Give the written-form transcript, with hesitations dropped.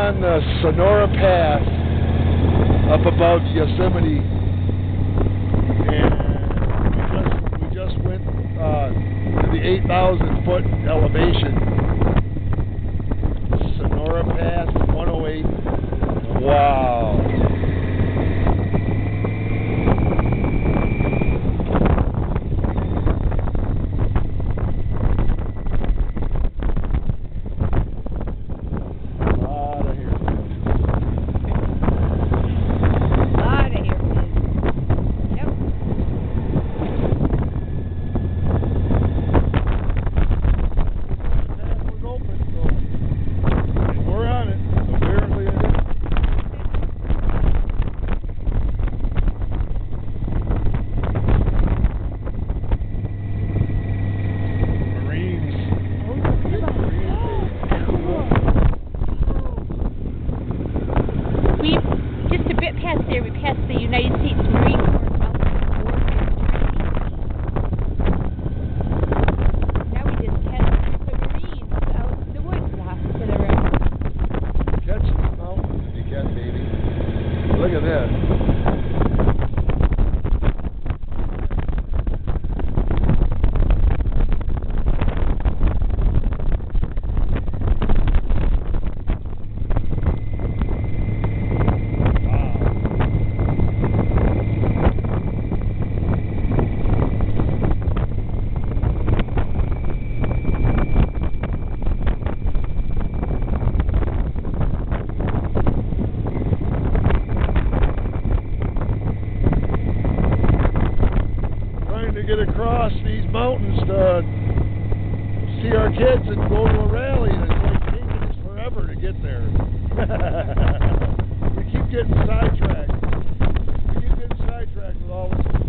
on the Sonora Pass up above Yosemite, and we just went to the 8,000 foot elevation. Sonora Pass 108. Wow. Just a bit past there, we passed the United States Marine Corps mountain border. Now we just passed the Marines out in the woods off to the right. Catch the mountain if you can, baby. Look at that. To get across these mountains to see our kids and go to a rally, and it's like taking us forever to get there. We keep getting sidetracked. We keep getting sidetracked with all this